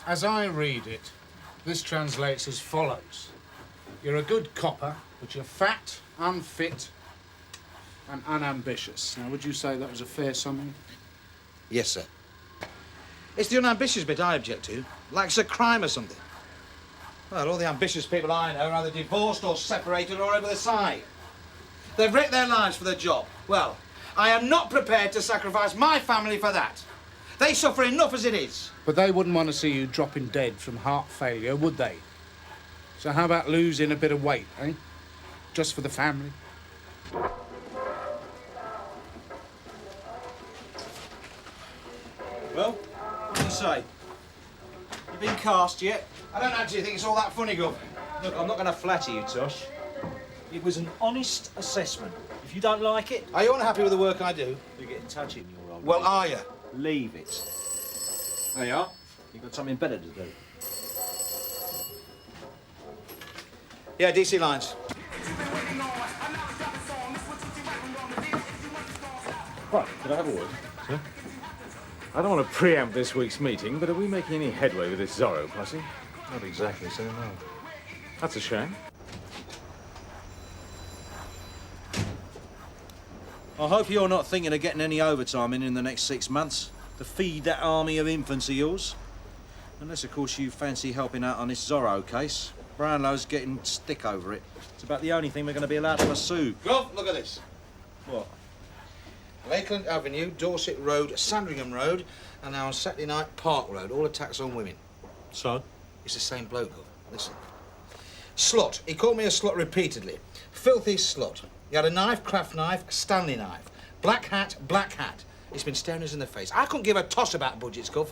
As I read it, this translates as follows. You're a good copper, but you're fat, unfit, and unambitious. Now, would you say that was a fair summary? Yes, sir. It's the unambitious bit I object to. Like it's a crime or something. Well, all the ambitious people I know are either divorced or separated or over the side. They've risked their lives for the job. Well, I am not prepared to sacrifice my family for that. They suffer enough as it is. But they wouldn't want to see you dropping dead from heart failure, would they? So how about losing a bit of weight, eh? Just for the family. Well, what do you say? You been cast yet? I don't actually think it's all that funny, Gov. Look, I'm not going to flatter you, Tosh. It was an honest assessment. If you don't like it... Are you unhappy with the work I do? You're getting touchy in your old... Well, are you? Leave it. There you are. You've got something better to do. Yeah, DC lines. Right, can I have a word, sir? I don't want to preempt this week's meeting, but are we making any headway with this Zorro posse? Not exactly, sir, no. That's a shame. I hope you're not thinking of getting any overtime in the next 6 months to feed that army of infants of yours. Unless, of course, you fancy helping out on this Zorro case. Brownlow's getting stick over it. It's about the only thing we're going to be allowed to pursue. Gov, look at this. What? Lakeland Avenue, Dorset Road, Sandringham Road, and now on Saturday night, Park Road. All attacks on women. So? It's the same bloke, Gov. Listen. Slut. He called me a slut repeatedly. Filthy slut. He had a knife, craft knife, Stanley knife. Black hat, black hat. He's been staring us in the face. I couldn't give a toss about budgets, Gov.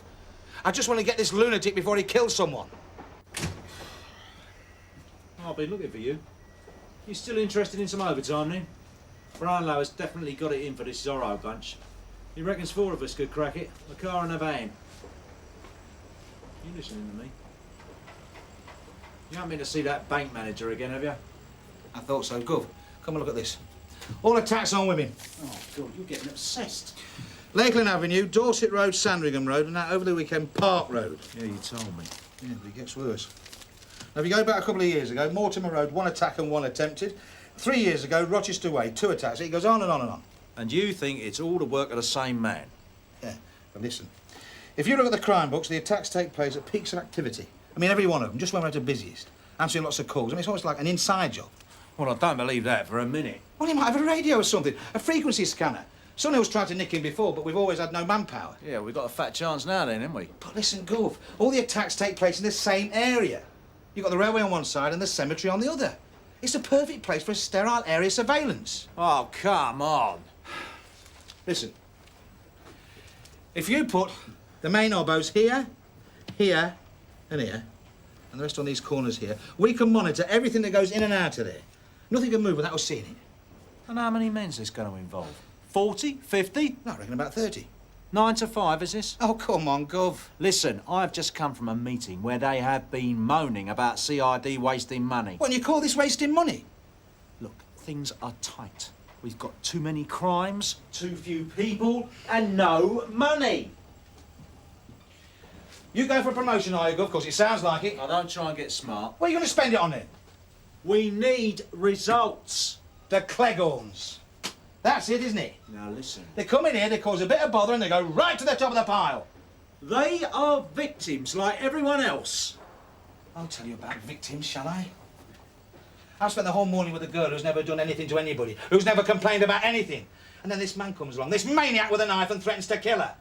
I just want to get this lunatic before he kills someone. I'll be looking for you. You still interested in some overtime, then? Brownlow has definitely got it in for this Zorro bunch. He reckons 4 of us could crack it. A car and a van. You listening to me? You haven't been to see that bank manager again, have you? I thought so, Gov. Come and look at this. All attacks on women. Oh, God, you're getting obsessed. Lakeland Avenue, Dorset Road, Sandringham Road, and now over the weekend, Park Road. Yeah, you told me. Yeah, but it gets worse. Now, if you go back a couple of years ago, Mortimer Road, 1 attack and 1 attempted. 3 years ago, Rochester Way, 2 attacks. It goes on and on and on. And you think it's all the work of the same man? Yeah, but listen. If you look at the crime books, the attacks take place at peaks of activity. I mean, every one of them, just when we're at the busiest. Answering lots of calls. I mean, it's almost like an inside job. Well, I don't believe that for a minute. Well, he might have a radio or something, a frequency scanner. Someone else tried to nick him before, but we've always had no manpower. Yeah, we've got a fat chance now then, haven't we? But listen, Gov, all the attacks take place in the same area. You've got the railway on one side and the cemetery on the other. It's a perfect place for a sterile area surveillance. Oh, come on. Listen, if you put the main obos here, here, and here, and the rest on these corners here, we can monitor everything that goes in and out of there. Nothing can move without us seeing it. And how many men's this going to involve? 40? 50? No, I reckon about 30. 9 to 5, is this? Oh, come on, Gov. Listen, I've just come from a meeting where they have been moaning about CID wasting money. What, you call this wasting money? Look, things are tight. We've got too many crimes, too few people, and no money. You go for a promotion, are you, Gov? Because it sounds like it. I don't try and get smart. What are you going to spend it on then? We need results. The Cleghorns. That's it, isn't it? Now listen. They come in here, they cause a bit of bother, and they go right to the top of the pile. They are victims like everyone else. I'll tell you about victims, shall I? I've spent the whole morning with a girl who's never done anything to anybody, who's never complained about anything. And then this man comes along, this maniac with a knife, and threatens to kill her.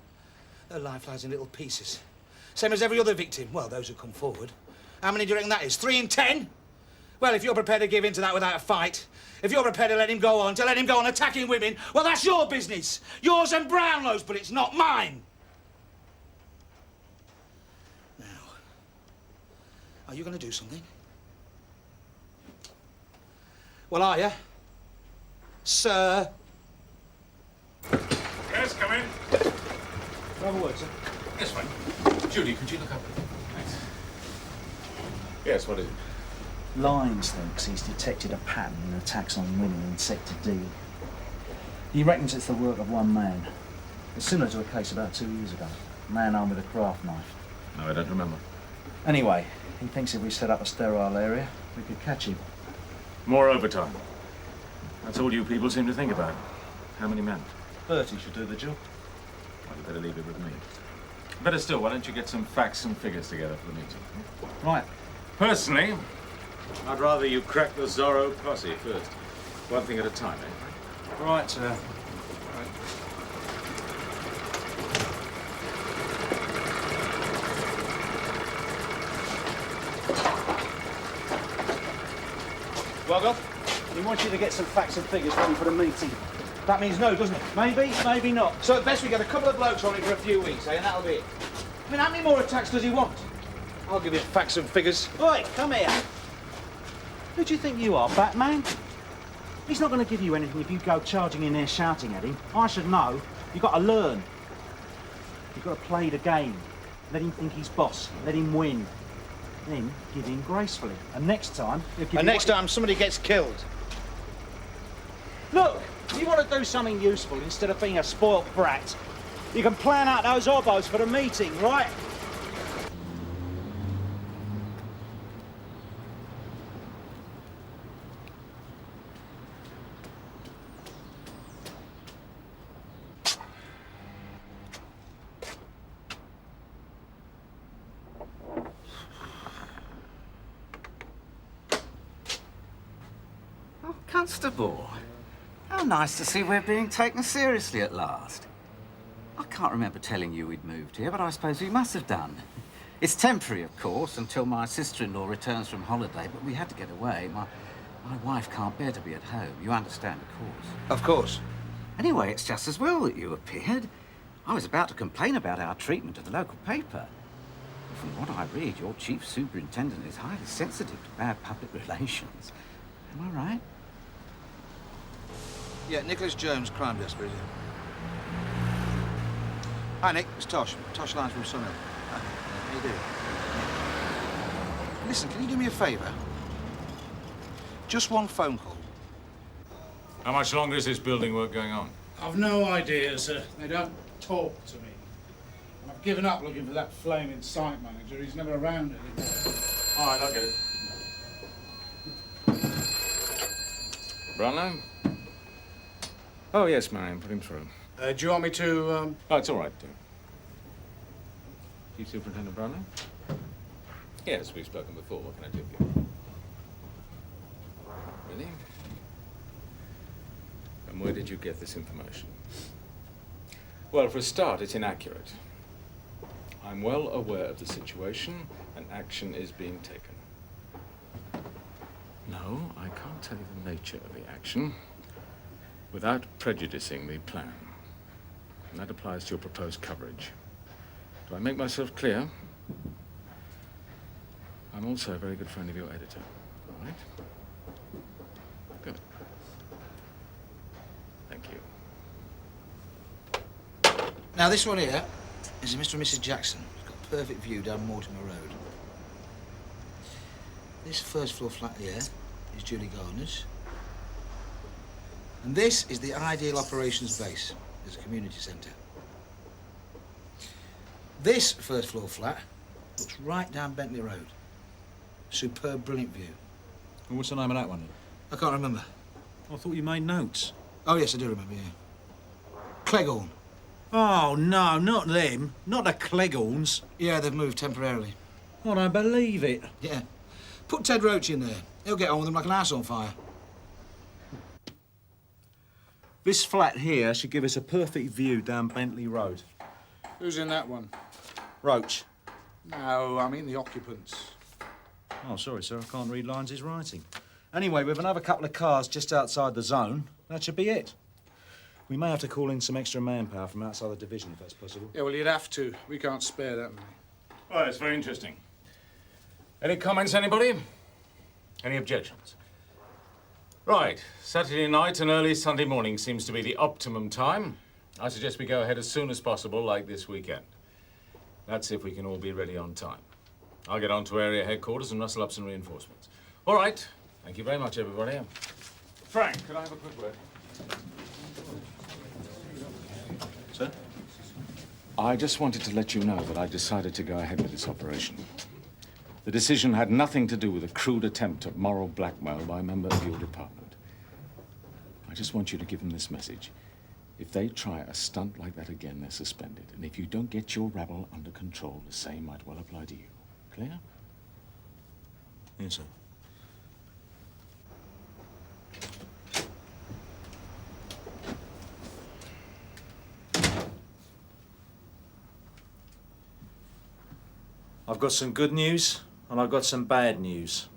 Her life lies in little pieces. Same as every other victim. Well, those who come forward. How many do you reckon that is? 3 in 10? Well, if you're prepared to give in to that without a fight, if you're prepared to let him go on attacking women, well, that's your business. Yours and Brownlow's, but it's not mine. Now, are you going to do something? Well, are you? Sir? Yes, come in. Have a word, sir. Yes, fine. Judy, could you look up? Thanks. Yes, what is it? Lyons thinks he's detected a pattern in attacks on women in Sector D. He reckons it's the work of one man. It's similar to a case about 2 years ago. A man armed with a craft knife. No, I don't remember. Anyway, he thinks if we set up a sterile area, we could catch him. More overtime. That's all you people seem to think about. How many men? Bertie should do the job. Well, you better leave it with me. Better still, why don't you get some facts and figures together for the meeting? Right. Personally, I'd rather you crack the Zorro posse first. One thing at a time, eh? Right, sir. Well, he wants you to get some facts and figures ready for the meeting. That means no, doesn't it? Maybe, maybe not. So at best we get a couple of blokes on it for a few weeks, eh, and that'll be it. I mean, how many more attacks does he want? I'll give you facts and figures. Oi, come here. Who do you think you are, Batman? He's not going to give you anything if you go charging in there shouting at him. I should know. You've got to learn. You've got to play the game. Let him think he's boss. Let him win. Then give in gracefully. And next time, he'll give you And next time somebody gets killed. Look, if you want to do something useful instead of being a spoilt brat, you can plan out those obbos for the meeting, right? Oh, Constable. How nice to see we're being taken seriously at last. I can't remember telling you we'd moved here, but I suppose we must have done. It's temporary, of course, until my sister-in-law returns from holiday, but we had to get away. My wife can't bear to be at home. You understand, of course. Of course. Anyway, it's just as well that you appeared. I was about to complain about our treatment of the local paper. From what I read, your chief superintendent is highly sensitive to bad public relations. Am I right? Yeah, Nicholas Jones, crime desk, is it? Hi, Nick. It's Tosh. Tosh Lines from Sunhill. How you doing? Listen, can you do me a favour? Just one phone call. How much longer is this building work going on? I've no idea, sir. They don't talk to me. I've given up looking for that flaming site manager. He's never around anymore. All right, I'll get it. Brownlow? Oh, yes, Marion, put him through. Do you want me to, Oh, it's all right, dear. Chief Superintendent Brownlow? Yes, we've spoken before. What can I do for you? Really? And where did you get this information? Well, for a start, it's inaccurate. I'm well aware of the situation, and action is being taken. No, I can't tell you the nature of the action without prejudicing the plan. And that applies to your proposed coverage. Do I make myself clear? I'm also a very good friend of your editor, all right? Good. Thank you. Now, this one here is Mr. and Mrs. Jackson. It's got a perfect view down Mortimer Road. This first floor flat here is Julie Gardner's. And this is the ideal operations base. There's a community centre. This first floor flat looks right down Bentley Road. Superb, brilliant view. And what's the name of that one? I can't remember. I thought you made notes. Oh, yes, I do remember, yeah. Cleghorn. Oh, no, not them. Not the Cleghorns. Yeah, they've moved temporarily. I don't believe it. Yeah. Put Ted Roach in there. He'll get on with them like an ass on fire. This flat here should give us a perfect view down Bentley Road. who's in that one? Roach. No, I mean the occupants. Oh, sorry, sir. I can't read Lyons' writing. Anyway, with another couple of cars just outside the zone, that should be it. We may have to call in some extra manpower from outside the division, if that's possible. Yeah, well, you'd have to. We can't spare that many. Well, it's very interesting. Any comments, anybody? Any objections? Right. Saturday night and early Sunday morning seems to be the optimum time. I suggest we go ahead as soon as possible, like this weekend. That's if we can all be ready on time. I'll get on to area headquarters and rustle up some reinforcements. All right. Thank you very much, everybody. Frank, could I have a quick word? Sir? I just wanted to let you know that I decided to go ahead with this operation. The decision had nothing to do with a crude attempt at moral blackmail by a member of your department. I just want you to give them this message. If they try a stunt like that again, they're suspended. And if you don't get your rabble under control, the same might well apply to you. Clear? Yes, sir. I've got some good news and I've got some bad news.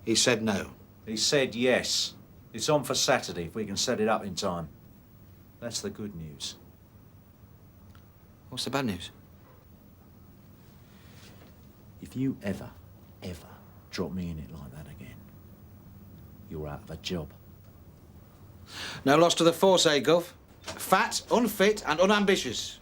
He said no. He said yes. It's on for Saturday if we can set it up in time. That's the good news. What's the bad news? If you ever drop me in it like that again, you're out of a job. No loss to the force, eh, Gov? Fat, unfit and unambitious.